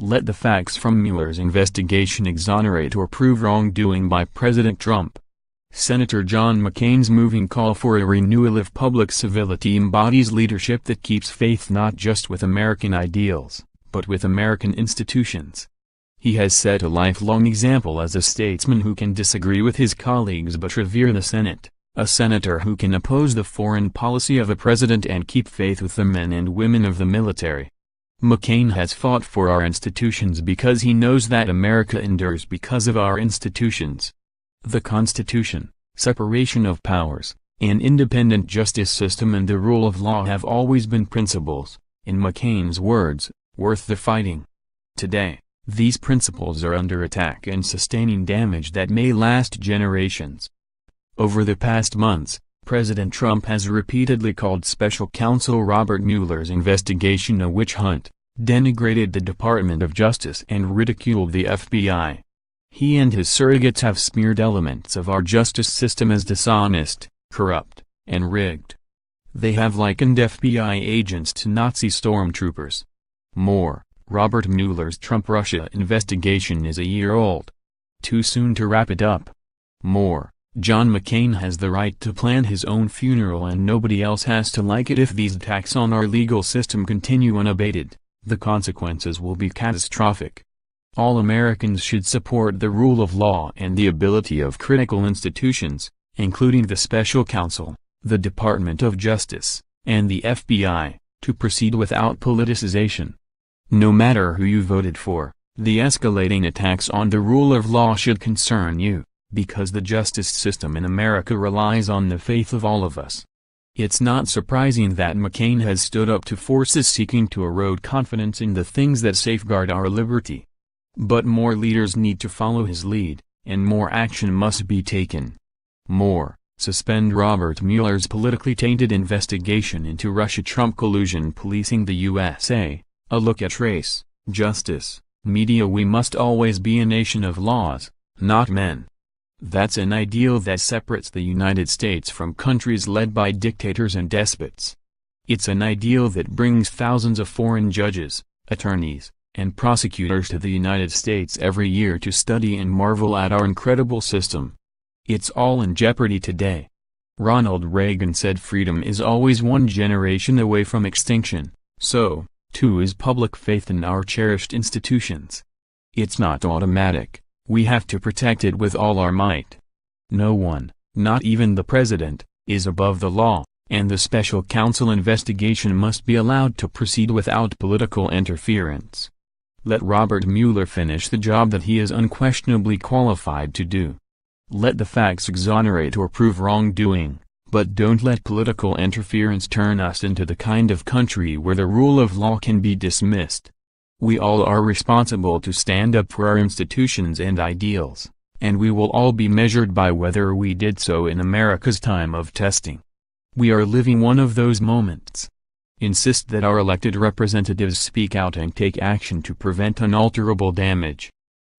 Let the facts from Mueller's investigation exonerate or prove wrongdoing by President Trump. Senator John McCain's moving call for a renewal of public civility embodies leadership that keeps faith not just with American ideals, but with American institutions. He has set a lifelong example as a statesman who can disagree with his colleagues but revere the Senate, a senator who can oppose the foreign policy of a president and keep faith with the men and women of the military. McCain has fought for our institutions because he knows that America endures because of our institutions. The Constitution, separation of powers, an independent justice system and the rule of law have always been principles, in McCain's words, worth the fighting. Today, these principles are under attack and sustaining damage that may last generations. Over the past months, President Trump has repeatedly called Special Counsel Robert Mueller's investigation a witch hunt, denigrated the Department of Justice and ridiculed the FBI. He and his surrogates have smeared elements of our justice system as dishonest, corrupt, and rigged. They have likened FBI agents to Nazi stormtroopers. More, Robert Mueller's Trump-Russia investigation is a year old. Too soon to wrap it up. More, John McCain has the right to plan his own funeral and nobody else has to like it if these attacks on our legal system continue unabated. The consequences will be catastrophic. All Americans should support the rule of law and the ability of critical institutions, including the Special Counsel, the Department of Justice, and the FBI, to proceed without politicization. No matter who you voted for, the escalating attacks on the rule of law should concern you, because the justice system in America relies on the faith of all of us. It's not surprising that McCain has stood up to forces seeking to erode confidence in the things that safeguard our liberty. But more leaders need to follow his lead, and more action must be taken. More, suspend Robert Mueller's politically tainted investigation into Russia-Trump collusion policing the USA, a look at race, justice, media. We must always be a nation of laws, not men. That's an ideal that separates the United States from countries led by dictators and despots. It's an ideal that brings thousands of foreign judges, attorneys, and prosecutors to the United States every year to study and marvel at our incredible system. It's all in jeopardy today. Ronald Reagan said freedom is always one generation away from extinction, so, too is public faith in our cherished institutions. It's not automatic. We have to protect it with all our might. No one, not even the president, is above the law, and the special counsel investigation must be allowed to proceed without political interference. Let Robert Mueller finish the job that he is unquestionably qualified to do. Let the facts exonerate or prove wrongdoing, but don't let political interference turn us into the kind of country where the rule of law can be dismissed. We all are responsible to stand up for our institutions and ideals, and we will all be measured by whether we did so in America's time of testing. We are living one of those moments. Insist that our elected representatives speak out and take action to prevent unalterable damage.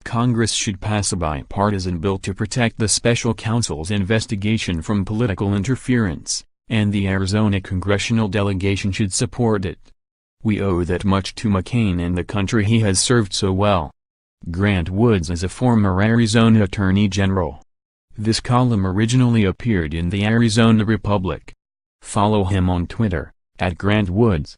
Congress should pass a bipartisan bill to protect the special counsel's investigation from political interference, and the Arizona congressional delegation should support it. We owe that much to McCain and the country he has served so well. Grant Woods is a former Arizona Attorney General. This column originally appeared in the Arizona Republic. Follow him on Twitter, @GrantWoods.